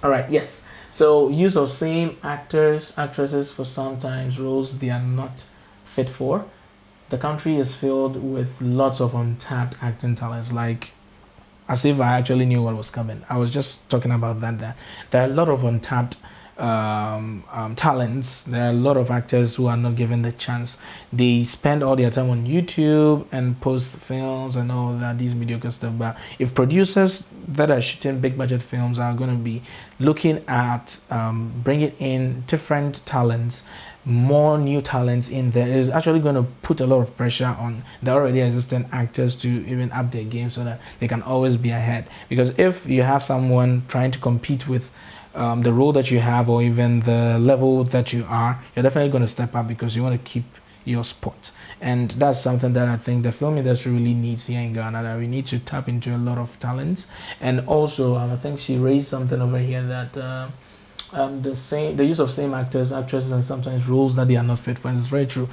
All right, yes. So use of same actors, actresses for sometimes roles they are not fit for. The country is filled with lots of untapped acting talents, like as if I actually knew what was coming. I was just talking about that. There are a lot of untapped talents. There are a lot of actors who are not given the chance. They spend all their time on YouTube and post films and all that, these mediocre stuff. But if producers that are shooting big budget films are going to be looking at bringing in different talents, more new talents in there, is actually going to put a lot of pressure on the already existing actors to even up their game so that they can always be ahead. Because if you have someone trying to compete with the role that you have or even the level that you are, you're definitely going to step up because you want to keep your spot. And that's something that I think the film industry really needs here in Ghana, that we need to tap into a lot of talents. And also I think she raised something over here that the use of same actors, actresses, and sometimes roles that they are not fit for. It's very true.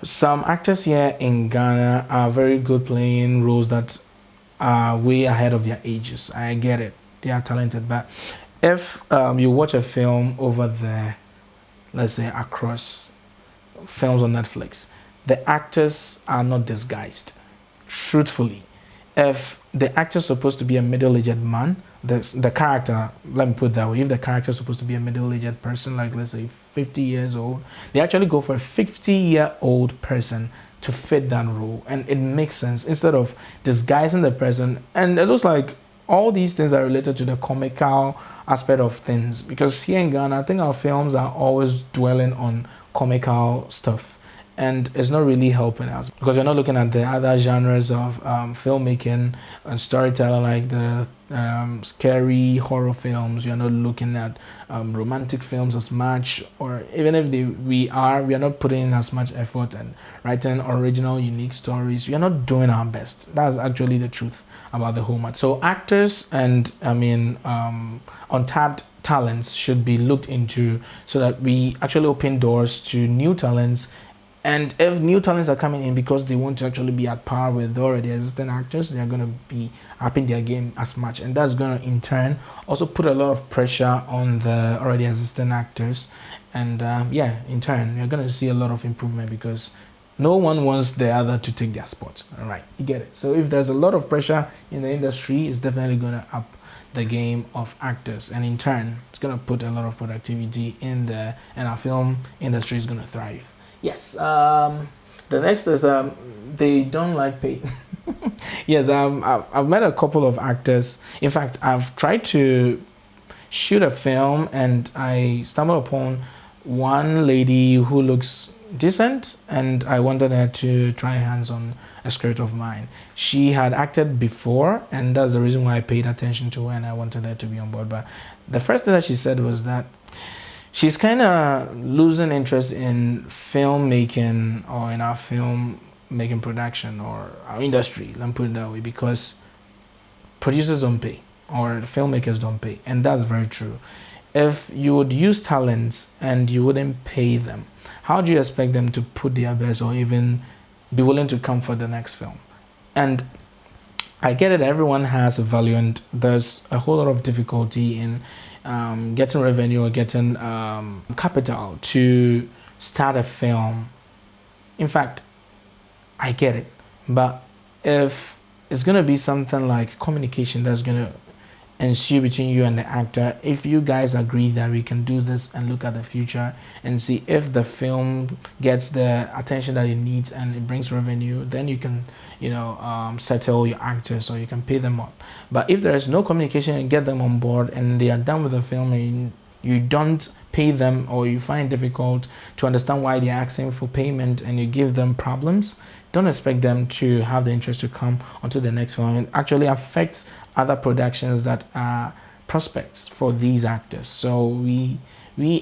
Some actors here in Ghana are very good playing roles that are way ahead of their ages. I get it, they are talented, but if you watch a film over there, let's say across films on Netflix, the actors are not disguised. Truthfully, if the actor is supposed to be a middle-aged man, the character, let me put it that way, if the character is supposed to be a middle-aged person, like let's say 50 years old, they actually go for a 50-year-old person to fit that role, and it makes sense instead of disguising the person. And it looks like all these things are related to the comical aspect of things, because here in Ghana, I think our films are always dwelling on comical stuff, and it's not really helping us because you're not looking at the other genres of filmmaking and storytelling, like the scary horror films. You're not looking at romantic films as much, or even if we are not putting in as much effort and writing original unique stories. You're not doing our best. That's actually the truth about the whole matter. So actors and untapped talents should be looked into so that we actually open doors to new talents. And if new talents are coming in because they want to actually be at par with already existing actors, they're going to be upping their game as much. And that's going to, in turn, also put a lot of pressure on the already existing actors. And in turn, you're going to see a lot of improvement because no one wants the other to take their spot. All right, you get it. So if there's a lot of pressure in the industry, it's definitely going to up the game of actors. And in turn, it's going to put a lot of productivity in there, and our film industry is going to thrive. Yes. The next is they don't like pay. Yes, I've met a couple of actors. In fact, I've tried to shoot a film and I stumbled upon one lady who looks decent, and I wanted her to try hands on a script of mine. She had acted before, and that's the reason why I paid attention to her and I wanted her to be on board. But the first thing that she said was that she's kind of losing interest in filmmaking or in our film making production or our industry, let me put it that way, because producers don't pay or filmmakers don't pay. And that's very true. If you would use talents and you wouldn't pay them, how do you expect them to put their best or even be willing to come for the next film? And I get it, everyone has a value, and there's a whole lot of difficulty in getting revenue or getting capital to start a film. In fact, I get it, but if it's going to be something like communication that's going to ensue between you and the actor, if you guys agree that we can do this and look at the future and see if the film gets the attention that it needs and it brings revenue, then you can settle your actors or you can pay them up. But if there is no communication and get them on board and they are done with the film and you don't pay them, or you find it difficult to understand why they're asking for payment and you give them problems, don't expect them to have the interest to come onto the next film. It actually affects other productions that are prospects for these actors. So we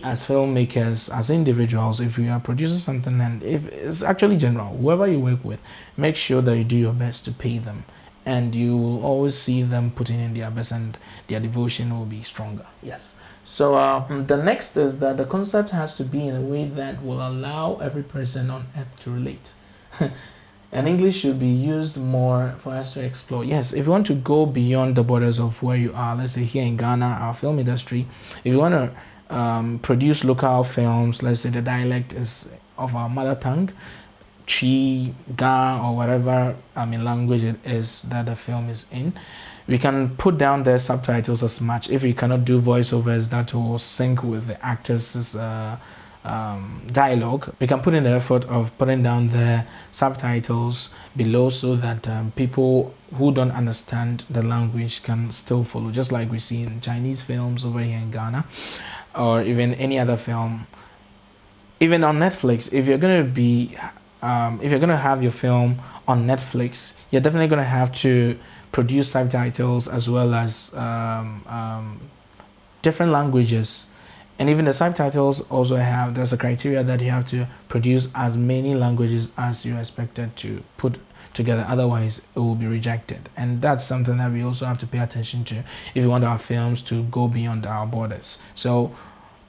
as filmmakers, as individuals, if we are producing something, and if it's actually general, whoever you work with, make sure that you do your best to pay them, and you will always see them putting in their best and their devotion will be stronger. Yes. So the next is that the concept has to be in a way that will allow every person on earth to relate. And English should be used more for us to explore. Yes, if you want to go beyond the borders of where you are, let's say here in Ghana, our film industry, if you want to produce local films, let's say the dialect is of our mother tongue, Chi, Ga, or whatever language it is that the film is in, we can put down the subtitles as much. If we cannot do voiceovers that will sync with the actors' dialogue, we can put in the effort of putting down the subtitles below so that people who don't understand the language can still follow, just like we see in Chinese films over here in Ghana, or even any other film, even on Netflix. If you're going to be if you're going to have your film on Netflix, you're definitely going to have to produce subtitles as well as different languages. And even the subtitles also there's a criteria that you have to produce as many languages as you're expected to put together, otherwise it will be rejected. And that's something that we also have to pay attention to if we want our films to go beyond our borders. So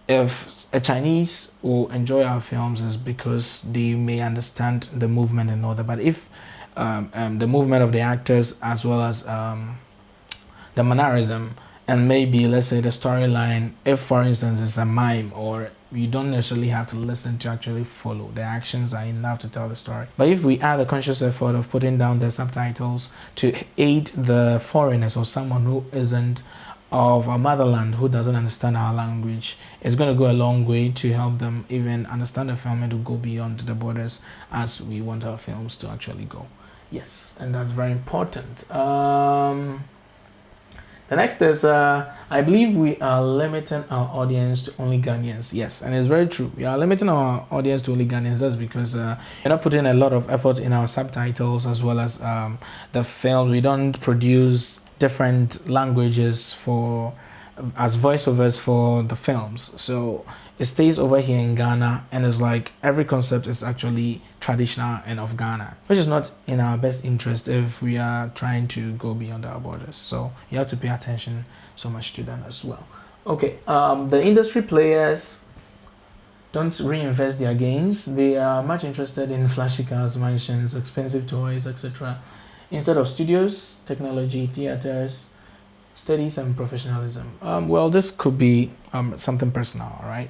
if a Chinese will enjoy our films, is because they may understand the movement and all that. But if the movement of the actors as well as the mannerism, and maybe let's say the storyline, if for instance it's a mime, or you don't necessarily have to listen to actually follow, the actions are enough to tell the story. But if we add a conscious effort of putting down the subtitles to aid the foreigners or someone who isn't of our motherland, who doesn't understand our language, it's going to go a long way to help them even understand the film and to go beyond the borders as we want our films to actually go. Yes, and that's very important. The next is, I believe we are limiting our audience to only Ghanaians. Yes, and it's very true. We are limiting our audience to only Ghanaians. That's because we're not putting a lot of effort in our subtitles as well as the films. We don't produce different languages as voiceovers for the films. So it stays over here in Ghana, and it's like every concept is actually traditional and of Ghana, which is not in our best interest if we are trying to go beyond our borders. So you have to pay attention so much to them as well. Okay, the industry players don't reinvest their gains. They are much interested in flashy cars, mansions, expensive toys, etc., instead of studios, technology, theaters, studies, and professionalism. Well, this could be something personal, right?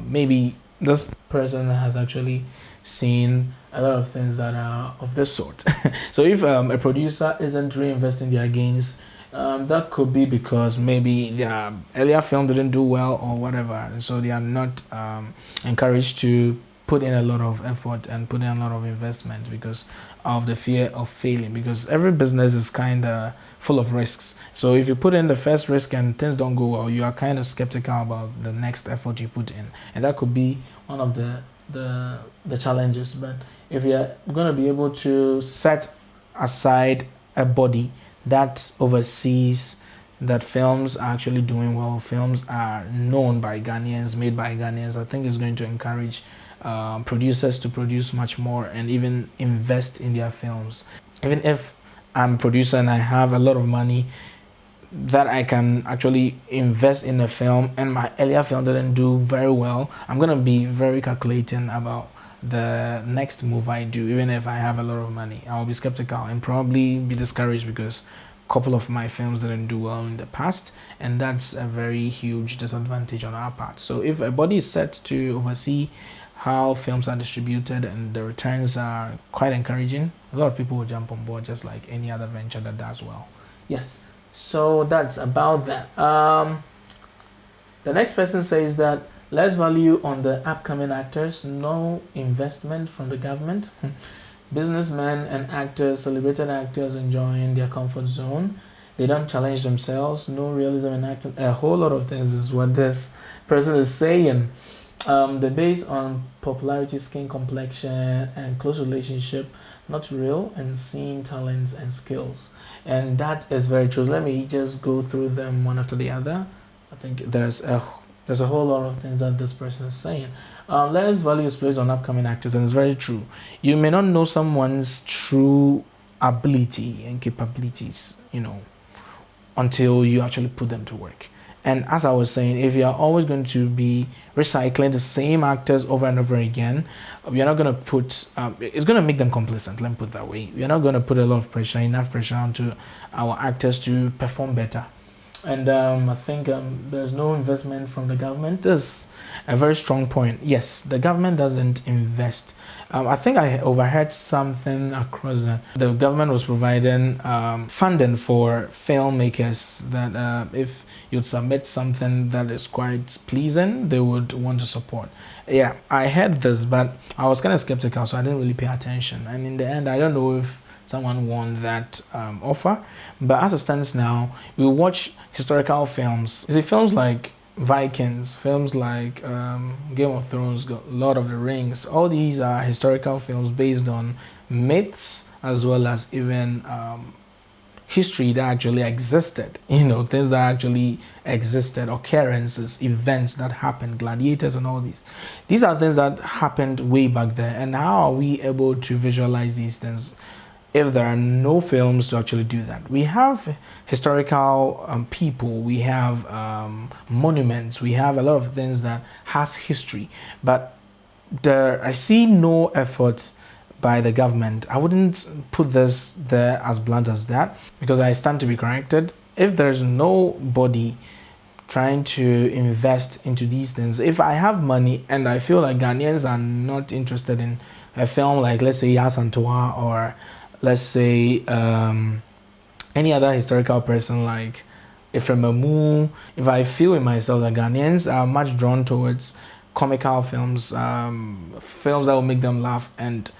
Maybe this person has actually seen a lot of things that are of this sort. So if a producer isn't reinvesting their gains, that could be because maybe their earlier film didn't do well or whatever, and so they are not encouraged to put in a lot of effort and put in a lot of investment because of the fear of failing, because every business is kind of full of risks. So if you put in the first risk and things don't go well, you are kind of skeptical about the next effort you put in, and that could be one of the challenges. But if you're going to be able to set aside a body that oversees that films are actually doing well, films are known by Ghanaians, made by Ghanaians, I think it's going to encourage producers to produce much more and even invest in their films. Even if I'm a producer and I have a lot of money that I can actually invest in a film and my earlier film didn't do very well, I'm going to be very calculating about the next move I do. Even if I have a lot of money, I'll be skeptical and probably be discouraged because a couple of my films didn't do well in the past, and that's a very huge disadvantage on our part. So if a body is set to oversee how films are distributed and the returns are quite encouraging, a lot of people will jump on board, just like any other venture that does well. Yes, so that's about that. The next person says that less value on the upcoming actors, no investment from the government. Businessmen and actors, celebrated actors enjoying their comfort zone. They don't challenge themselves, no realism in acting. A whole lot of things is what this person is saying. They're based on popularity, skin complexion, and close relationship, not real, and seeing talents and skills. And that is very true. Let me just go through them one after the other. I think there's a whole lot of things that this person is saying. Less value is placed on upcoming actors, and it's very true. You may not know someone's true ability and capabilities, until you actually put them to work. And as I was saying, if you are always going to be recycling the same actors over and over again, we are not going to put, it's going to make them complacent, let me put it that way. We are not going to put a lot of pressure, enough pressure onto our actors to perform better. And I think there's no investment from the government. That's a very strong point. Yes, the government doesn't invest. I think I overheard something across the government was providing funding for filmmakers that if you'd submit something that is quite pleasing, they would want to support. Yeah, I heard this, but I was kind of skeptical, so I didn't really pay attention. And in the end, I don't know if someone won that offer. But as it stands now, we watch historical films. You see, films like Vikings, films like Game of Thrones, Lord of the Rings, all these are historical films based on myths as well as even history that actually existed, things that actually existed, occurrences, events that happened, gladiators and all these. These are things that happened way back there. And how are we able to visualize these things if there are no films to actually do that? We have historical people, we have monuments, we have a lot of things that has history, but I see no effort by the government. I wouldn't put this there as blunt as that, because I stand to be corrected. If there's nobody trying to invest into these things, if I have money and I feel like Ghanaians are not interested in a film like, let's say, Yasantoa, or let's say any other historical person like Ifremamu, if I feel in myself that Ghanaians are much drawn towards comical films, films that will make them laugh, and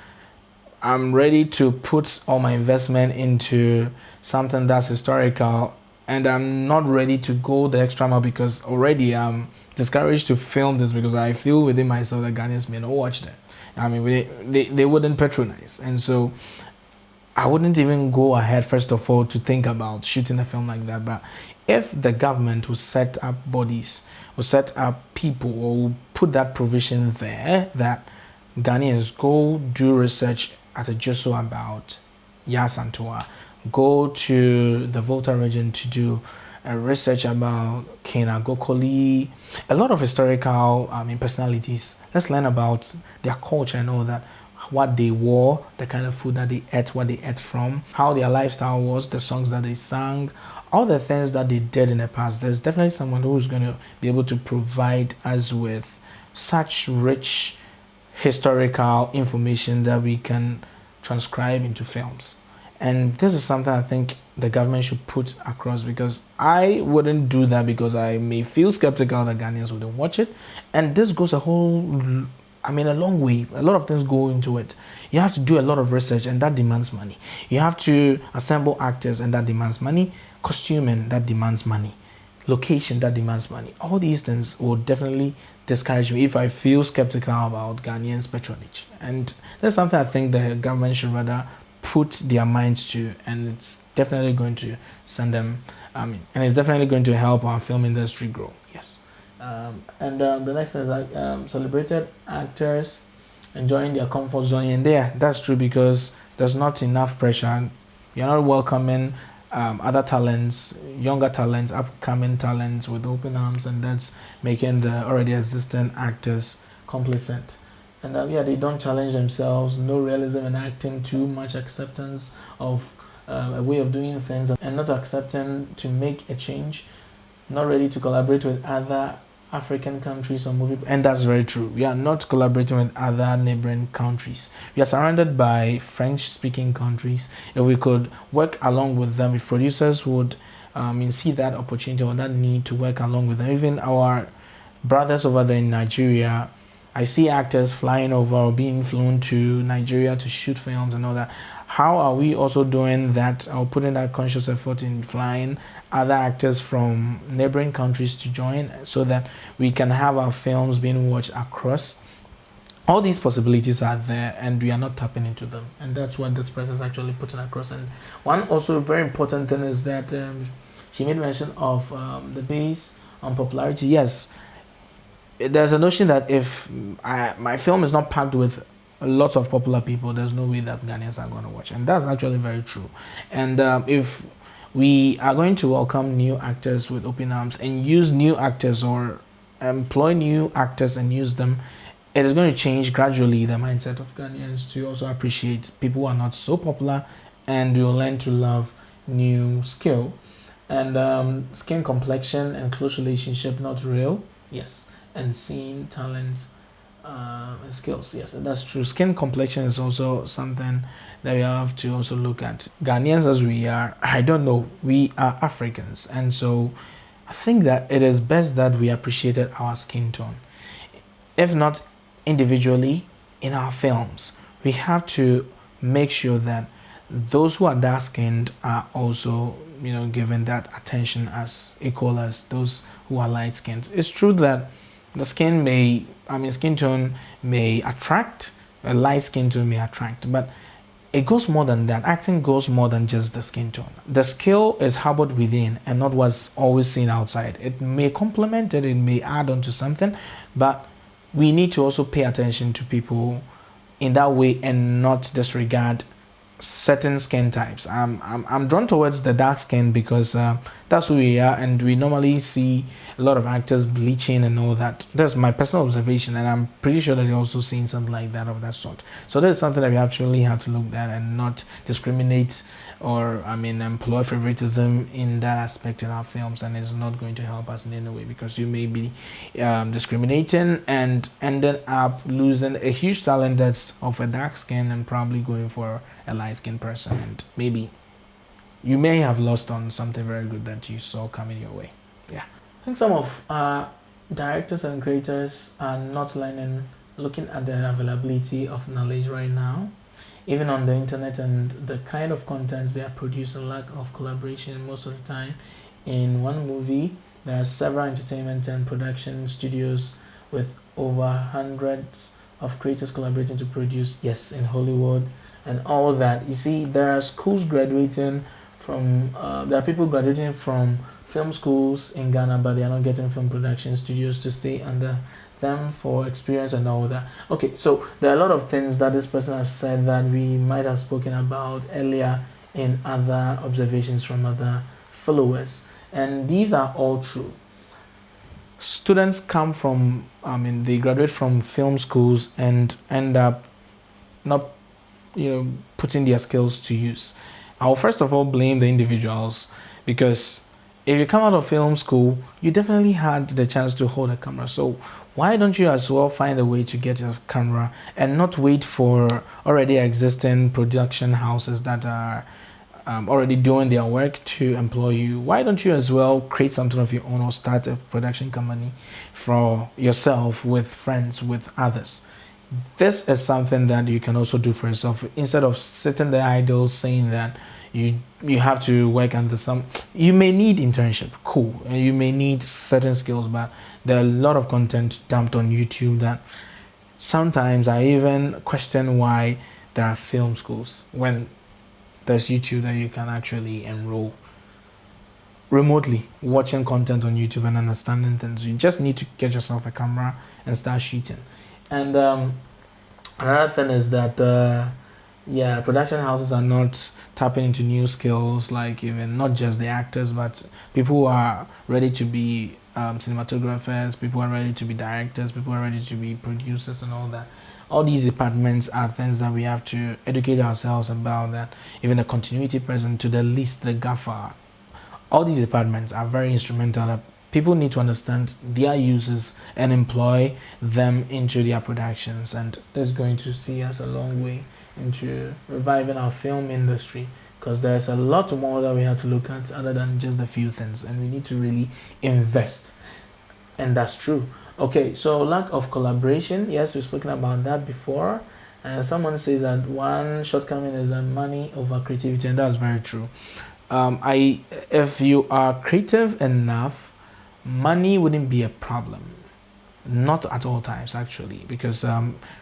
I'm ready to put all my investment into something that's historical, and I'm not ready to go the extra mile because already I'm discouraged to film this because I feel within myself that Ghanaians may not watch that. I mean, they wouldn't patronize, and so I wouldn't even go ahead, first of all, to think about shooting a film like that. But if the government will set up bodies, will set up people, or will put that provision there that Ghanaians go do research at a JSO about Yasantoa, go to the Volta region to do a research about Kena Gokoli, a lot of historical personalities. Let's learn about their culture and all that, what they wore, the kind of food that they ate, what they ate from, how their lifestyle was, the songs that they sang, all the things that they did in the past. There's definitely someone who's going to be able to provide us with such rich historical information that we can transcribe into films. And this is something I think the government should put across, because I wouldn't do that because I may feel skeptical that Ghanaians wouldn't watch it. And this goes a long way. A lot of things go into it. You have to do a lot of research, and that demands money. You have to assemble actors, and that demands money. Costuming, that demands money. Location, that demands money. All these things will definitely discourage me if I feel skeptical about Ghanaians' patronage. And that's something I think the government should rather put their minds to, and it's definitely going to send them, and it's definitely going to help our film industry grow. Yes. The next thing is celebrated actors enjoying their comfort zone in there. That's true, because there's not enough pressure. You're not welcoming other talents, younger talents, upcoming talents with open arms, and that's making the already existing actors complacent. And they don't challenge themselves. No realism in acting, too much acceptance of a way of doing things, and not accepting to make a change, not ready to collaborate with other African countries or movie. And that's very true. We are not collaborating with other neighboring countries. We are surrounded by French-speaking countries. If we could work along with them, if producers would see that opportunity or that need to work along with them, even our brothers over there in Nigeria, I see actors flying over or being flown to Nigeria to shoot films and all that. How are we also doing that, or putting that conscious effort in flying other actors from neighboring countries to join, so that we can have our films being watched across? All these possibilities are there, and we are not tapping into them, and that's what this person is actually putting across. And one also very important thing is that she made mention of the base on popularity. Yes, there's a notion that if my film is not packed with lots of popular people, there's no way that Ghanaians are going to watch, and that's actually very true. And if we are going to welcome new actors with open arms and use new actors, or employ new actors and use them. It is going to change gradually the mindset of Ghanaians to also appreciate people who are not so popular, and you'll learn to love new skill. And skin complexion and close relationship not real, yes, and seeing talents and skills, yes, that's true. Skin complexion is also something that we have to also look at. Ghanaians as we are, I don't know, we are Africans, and so I think that it is best that we appreciated our skin tone, if not individually in our films. We have to make sure that those who are dark skinned are also, you know, given that attention as equal as those who are light skinned. It's true that the skin skin tone may attract, a light skin tone may attract, but it goes more than that. Acting goes more than just the skin tone. The skill is harbored within and not what's always seen outside. It may complement it, it may add on to something, but we need to also pay attention to people in that way and not disregard certain skin types. I'm drawn towards the dark skin because that's who we are, and we normally see a lot of actors bleaching and all that. That's my personal observation, and I'm pretty sure that you're also seeing something like that of that sort. So that's something that we actually have to look at and not discriminate, or employ favoritism in that aspect in our films, and it's not going to help us in any way, because you may be discriminating and ended up losing a huge talent that's of a dark skin and probably going for a light-skinned person, and maybe you may have lost on something very good that you saw coming your way. Yeah, I think some of directors and creators are not looking at the availability of knowledge right now, even on the internet, and the kind of contents they are producing, lack of collaboration most of the time. In one movie, there are several entertainment and production studios with over hundreds of creators collaborating to produce, yes, in Hollywood and all that. You see, there are schools graduating from, there are people graduating from film schools in Ghana, but they are not getting film production studios to stay under them for experience and all that. Okay, so there are a lot of things that this person has said that we might have spoken about earlier in other observations from other followers, and these are all true. Students come from, they graduate from film schools and end up not, putting their skills to use. I'll first of all blame the individuals, because if you come out of film school, you definitely had the chance to hold a camera. So why don't you as well find a way to get your camera and not wait for already existing production houses that are already doing their work to employ you? Why don't you as well create something of your own, or start a production company for yourself, with friends, with others? This is something that you can also do for yourself, instead of sitting there idle saying that you have to work under some. You may need internship, cool, and you may need certain skills, but there are a lot of content dumped on YouTube that sometimes I even question why there are film schools when there's YouTube that you can actually enroll remotely, watching content on YouTube and understanding things. You just need to get yourself a camera and start shooting. And another thing is that production houses are not tapping into new skills, like even not just the actors, but people who are ready to be cinematographers, people who are ready to be directors, people who are ready to be producers and all that. All these departments are things that we have to educate ourselves about, that even the continuity person to the least, the gaffer, all these departments are very instrumental, that people need to understand their uses and employ them into their productions, and that's going to see us a long way into reviving our film industry, because there's a lot more that we have to look at other than just a few things, and we need to really invest, and that's true. Okay, so lack of collaboration, yes, we've spoken about that before, and someone says that one shortcoming is that money over creativity, and that's very true. If you are creative enough, money wouldn't be a problem, not at all times actually, because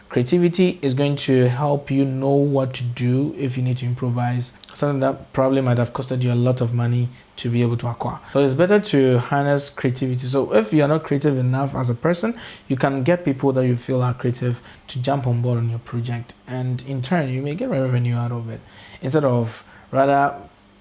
creativity is going to help you know what to do if you need to improvise something that probably might have costed you a lot of money to be able to acquire. So it's better to harness creativity. So if you are not creative enough as a person, you can get people that you feel are creative to jump on board on your project, and in turn you may get revenue out of it, instead of rather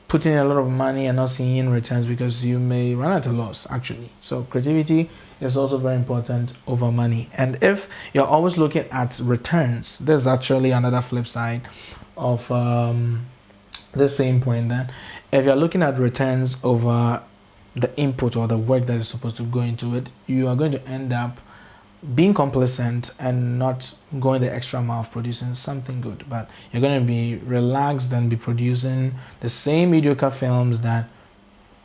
putting in a lot of money and not seeing returns because you may run at a loss actually. So creativity is also very important over money. And if you're always looking at returns, there's actually another flip side of the same point. Then if you're looking at returns over the input or the work that is supposed to go into it, you are going to end up being complacent and not going the extra mile of producing something good, but you're going to be relaxed and be producing the same mediocre films that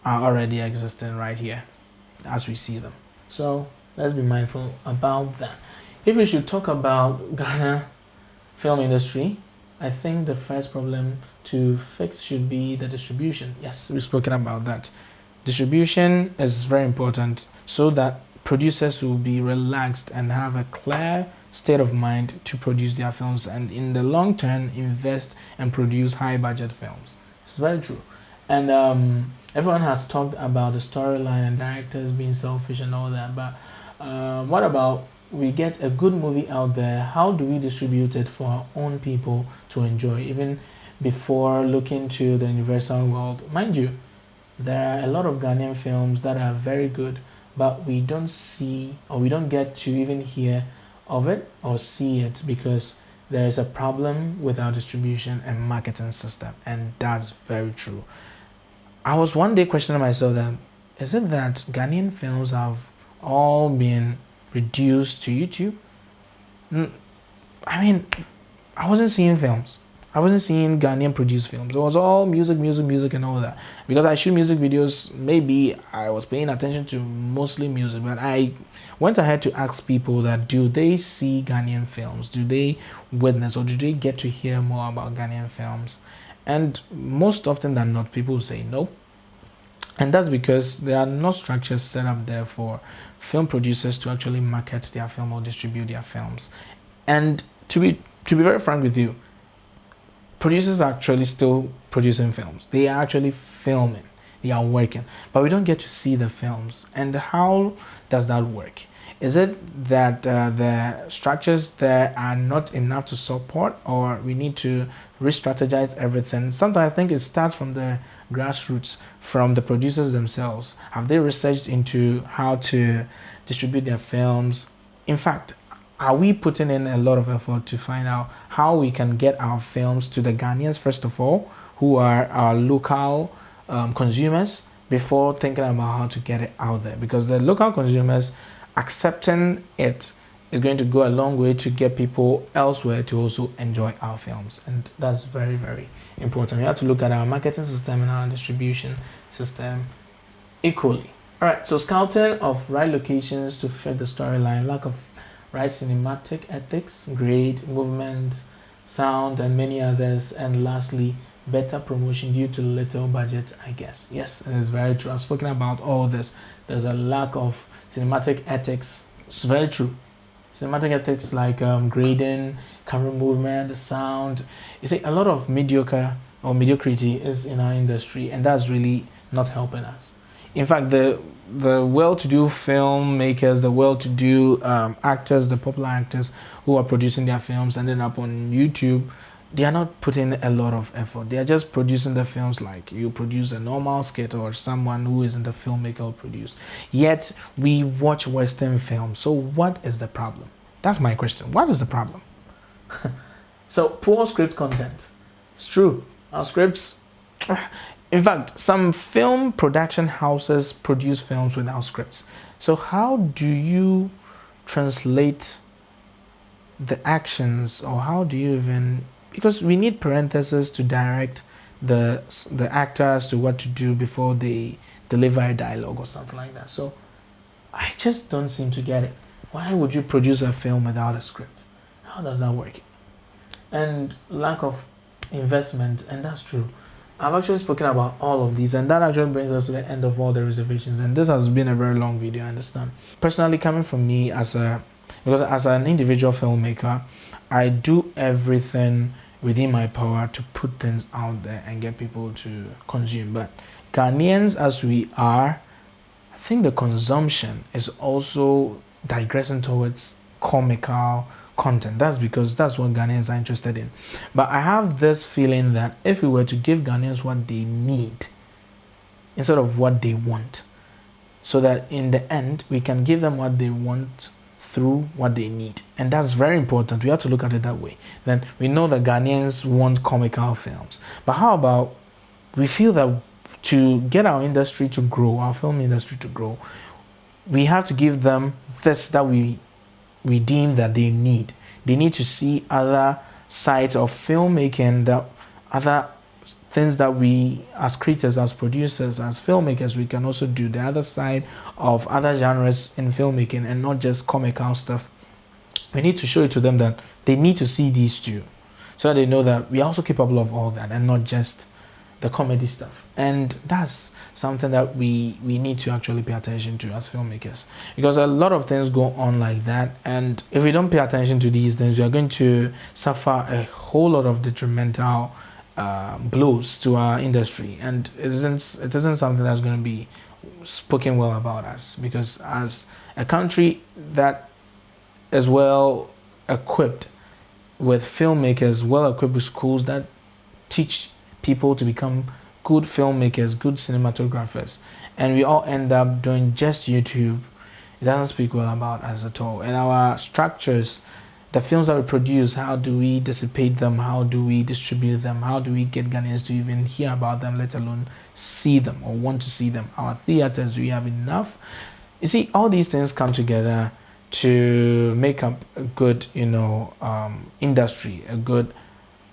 are already existing right here as we see them. So let's be mindful about that. If we should talk about Ghana film industry, I think the first problem to fix should be the distribution. Yes, we've spoken about that. Distribution is very important so that producers will be relaxed and have a clear state of mind to produce their films, and in the long term invest and produce high budget films. It's very true. And everyone has talked about the storyline and directors being selfish and all that, but what about we get a good movie out there? How do we distribute it for our own people to enjoy, even before looking to the universal world? Mind you, there are a lot of Ghanaian films that are very good, but we don't see, or we don't get to even hear of it or see it because there is a problem with our distribution and marketing system. And that's very true. I was one day questioning myself that, is it that Ghanaian films have all been reduced to YouTube? I mean, I wasn't seeing films. I wasn't seeing Ghanaian produced films. It was all music and all that. Because I shoot music videos, maybe I was paying attention to mostly music, but I went ahead to ask people that, do they see Ghanaian films? Do they witness or do they get to hear more about Ghanaian films? And most often than not, people say no. And that's because there are no structures set up there for film producers to actually market their film or distribute their films. And to be very frank with you, producers are actually still producing films. They are actually filming. They are working. But we don't get to see the films. And how does that work? Is it that the structures there are not enough to support, or we need to re-strategize everything? Sometimes I think it starts from the grassroots, from the producers themselves. Have they researched into how to distribute their films? In fact, are we putting in a lot of effort to find out how we can get our films to the Ghanaians, first of all, who are our local consumers, before thinking about how to get it out there? Because the local consumers accepting it is going to go a long way to get people elsewhere to also enjoy our films. And that's very, very important. We have to look at our marketing system and our distribution system equally. All right, so scouting of right locations to fit the storyline, lack of right cinematic ethics, grade, movement, sound, and many others. And lastly, better promotion due to little budget, I guess. Yes, it is very true. I've spoken about all this. There's a lack of cinematic ethics. It's very true. Cinematic ethics like grading, camera movement, the sound. You see, a lot of mediocrity is in our industry, and that's really not helping us. In fact, the well-to-do filmmakers, the well-to-do actors, the popular actors who are producing their films ending up on YouTube, they are not putting a lot of effort. They are just producing the films like you produce a normal skit or someone who isn't a filmmaker will produce. Yet we watch Western films. So what is the problem? That's my question. What is the problem? So poor script content. It's true. Our scripts... In fact, some film production houses produce films without scripts. So how do you translate the actions, or how do you even... Because we need parentheses to direct the actors to what to do before they deliver a dialogue or something like that. So I just don't seem to get it. Why would you produce a film without a script? How does that work? And lack of investment, and that's true. I've actually spoken about all of these, and that actually brings us to the end of all the reservations. And this has been a very long video, I understand. Personally, coming from me because as an individual filmmaker, I do everything within my power to put things out there and get people to consume. But Ghanaians as we are, I think the consumption is also digressing towards comical content. That's because that's what Ghanaians are interested in. But I have this feeling that if we were to give Ghanaians what they need instead of what they want, so that in the end we can give them what they want through what they need, and that's very important. We have to look at it that way. Then we know that Ghanaians want comical films, but how about we feel that to get our industry to grow, our film industry to grow, we have to give them this that we deem that they need. They need to see other sides of filmmaking, that other things that we as creators, as producers, as filmmakers, we can also do, the other side of other genres in filmmaking and not just comical stuff. We need to show it to them that they need to see these two, so that they know that we are also capable of all that and not just the comedy stuff. And that's something that we need to actually pay attention to as filmmakers, because a lot of things go on like that, and if we don't pay attention to these things, we are going to suffer a whole lot of detrimental blows to our industry, and it isn't something that's going to be spoken well about us, because as a country that is well equipped with filmmakers, well equipped with schools that teach people to become good filmmakers, good cinematographers, and we all end up doing just YouTube, it doesn't speak well about us at all. And our structures, the films that we produce, how do we dissipate them? How do we distribute them? How do we get Ghanaians to even hear about them, let alone see them or want to see them? Our theaters, do we have enough? You see, all these things come together to make up a good, industry, a good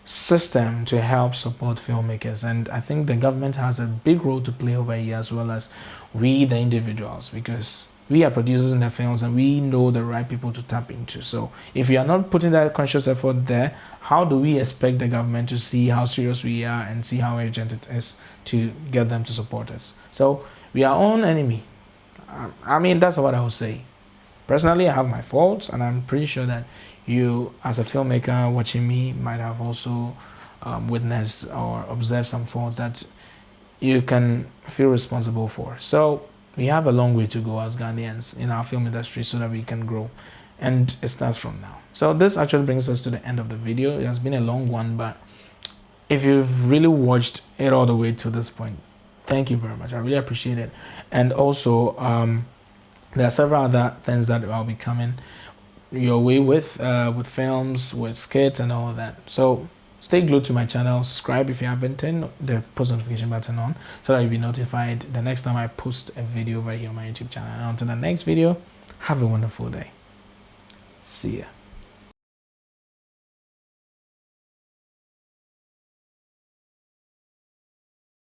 system to help support filmmakers. And I think the government has a big role to play over here, as well as we, the individuals, because we are producers in the films and we know the right people to tap into. So if we are not putting that conscious effort there, how do we expect the government to see how serious we are and see how urgent it is to get them to support us? So we are our own enemy. I mean, that's what I would say. Personally, I have my faults, and I'm pretty sure that you, as a filmmaker watching me, might have also witnessed or observed some faults that you can feel responsible for. So we have a long way to go as Ghanaians in our film industry so that we can grow, and it starts from now. So this actually brings us to the end of the video. It has been a long one, but if you've really watched it all the way to this point, thank you very much. I really appreciate it. And also there are several other things that I'll be coming your way with films, with skits and all that. So stay glued to my channel, subscribe if you haven't, turn the post notification button on so that you'll be notified the next time I post a video over here on my YouTube channel. And until the next video, have a wonderful day. See ya.